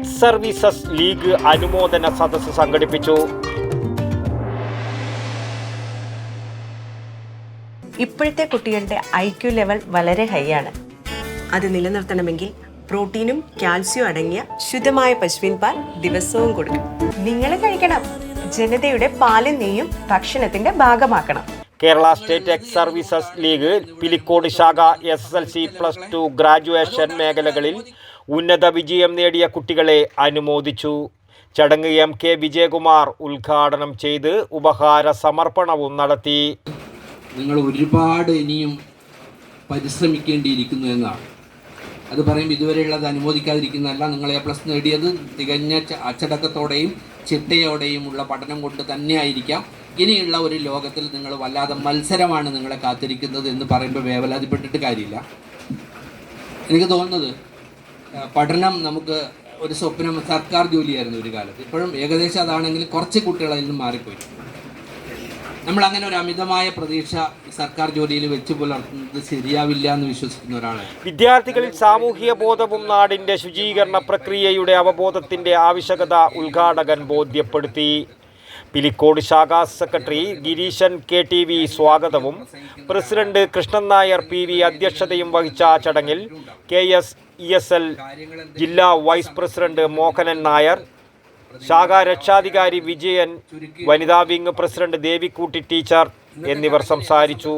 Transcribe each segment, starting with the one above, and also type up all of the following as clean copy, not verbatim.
X services league അനുമോദന സദസ്സ് സംഘടിപ്പിച്ചു. ഇപ്പോഴത്തെ കുട്ടികളുടെ IQ ലെവൽ വളരെ ഹൈ ആണ്. അത് നിലനിർത്തണമെങ്കിൽ പ്രോട്ടീനും കാൽസ്യവും അടങ്ങിയ ശുദ്ധമായ പശുവിൻ പാൽ ദിവസവും കൊടുക്കും. നിങ്ങൾ കഴിക്കണം. ജനതയുടെ പാലും നെയ്യും ഭക്ഷണത്തിന്റെ ഭാഗമാക്കണം. Kerala state ex services league Pilicode ശാഖ SSLC+2 ഗ്രാജുവേഷൻ മേഖലകളിൽ ഉന്നത വിജയം നേടിയ കുട്ടികളെ അനുമോദിച്ചു. ചടങ്ങ് MK വിജയകുമാർ ഉദ്ഘാടനം ചെയ്ത് ഉപഹാര സമർപ്പണവും നടത്തി. നിങ്ങൾ ഒരുപാട് ഇനിയും പരിശ്രമിക്കേണ്ടിയിരിക്കുന്നു എന്നാണ്. അത് പറയുമ്പോൾ ഇതുവരെയുള്ളത് അനുമോദിക്കാതിരിക്കുന്നതല്ല. നിങ്ങൾ A+ നേടിയത് തികഞ്ഞ അച്ചടക്കത്തോടെയും ചിട്ടയോടെയുമുള്ള പഠനം കൊണ്ട് തന്നെയായിരിക്കാം. ഇനിയുള്ള ഒരു ലോകത്തിൽ നിങ്ങൾ വല്ലാതെ മത്സരമാണ് നിങ്ങളെ കാത്തിരിക്കുന്നത് എന്ന് പറയുമ്പോൾ വേവലാതിപ്പെട്ടിട്ട് കാര്യമില്ല. എനിക്ക് തോന്നുന്നത് പഠനം നമുക്ക് ഒരു സ്വപ്നം, സർക്കാർ ജോലിയായിരുന്നു ഒരു കാലത്ത്. ഇപ്പോഴും ഏകദേശം അതാണെങ്കിൽ കുറച്ച് കുട്ടികൾ അതിൽ നിന്ന് മാറിപ്പോയി. നമ്മളങ്ങനെ ഒരു അമിതമായ പ്രതീക്ഷ സർക്കാർ ജോലിയിൽ വെച്ച് പുലർത്തുന്നത് ശരിയാവില്ല എന്ന് വിശ്വസിക്കുന്ന ഒരാളാണ്. വിദ്യാർത്ഥികളിൽ സാമൂഹിക ബോധവും നാടിൻ്റെ ശുചീകരണ പ്രക്രിയയുടെ അവബോധത്തിൻ്റെ ആവശ്യകത ഉദ്ഘാടകൻ ബോധ്യപ്പെടുത്തി. പിലിക്കോട് ശാഖാ സെക്രട്ടറി ഗിരീശൻ KTV സ്വാഗതവും പ്രസിഡന്റ് കൃഷ്ണൻ നായർ PV അധ്യക്ഷതയും വഹിച്ച ചടങ്ങിൽ KSESL ജില്ലാ വൈസ് പ്രസിഡന്റ് മോഹനൻ നായർ, ശാഖാ രക്ഷാധികാരി വിജയൻ, വനിതാ വിംഗ് പ്രസിഡന്റ് ദേവിക്കുട്ടി ടീച്ചർ എന്നിവർ സംസാരിച്ചു.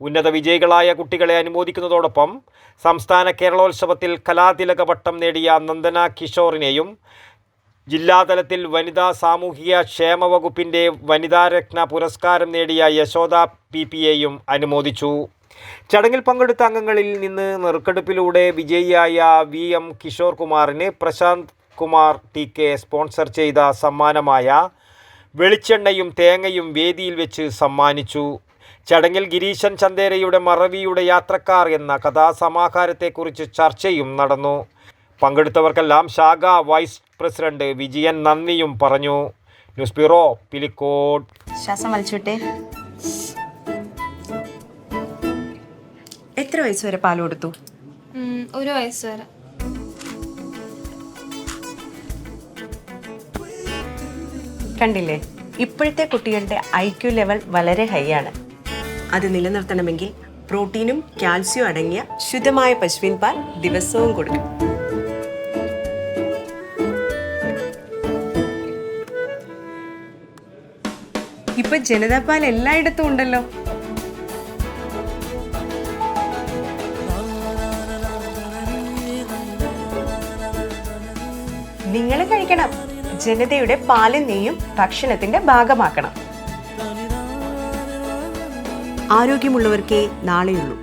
ഉന്നത വിജയികളായ കുട്ടികളെ അനുമോദിക്കുന്നതോടൊപ്പം സംസ്ഥാന കേരളോത്സവത്തിൽ കലാതിലക പട്ടം നേടിയ നന്ദന കിഷോറിനെയും ജില്ലാതലത്തിൽ വനിതാ സാമൂഹിക ക്ഷേമ വകുപ്പിൻ്റെ വനിതാരത്ന പുരസ്കാരം നേടിയ യശോദ PP-യെയും അനുമോദിച്ചു. ചടങ്ങിൽ പങ്കെടുത്ത അംഗങ്ങളിൽ നിന്ന് നറുക്കെടുപ്പിലൂടെ വിജയിയായ VM കിഷോർ കുമാറിന് പ്രശാന്ത് കുമാർ TK സ്പോൺസർ ചെയ്ത സമ്മാനമായ വെളിച്ചെണ്ണയും തേങ്ങയും വേദിയിൽ വെച്ച് സമ്മാനിച്ചു. ചടങ്ങിൽ ഗിരീശൻ ചന്ദേരയുടെ മറവിയുടെ യാത്രക്കാർ എന്ന കഥാസമാഹാരത്തെക്കുറിച്ച് ചർച്ചയും നടന്നു. പങ്കെടുത്തവർക്കെല്ലാം ശാഖ വൈസ് പ്രസിഡന്റ് വിജയൻ നന്ദിയും പറഞ്ഞു. News bureau, Pilicode. ശ്വാസം വലിച്ചുവിട്ടെ. എത്ര വയസ്സ് വരെ പാൽ കൊടുത്തു? 1 വയസ്സ് വരെ. കണ്ടില്ലേ, ഇപ്പോഴത്തെ കുട്ടികളുടെ IQ ലെവൽ വളരെ ഹൈ ആണ്. അത് നിലനിർത്തണമെങ്കിൽ പ്രോട്ടീനും കാൽസ്യവും അടങ്ങിയ ശുദ്ധമായ പശുവിൻ പാൽ ദിവസവും കൊടുക്കും. ഇപ്പൊ ജനതാ പാൽ എല്ലായിടത്തും ഉണ്ടല്ലോ. നിങ്ങൾ കഴിക്കണം. ജനതയുടെ പാലും നെയ്യും ഭക്ഷണത്തിന്റെ ഭാഗമാക്കണം. ആരോഗ്യമുള്ളവർക്കേ നാളെയുള്ളൂ.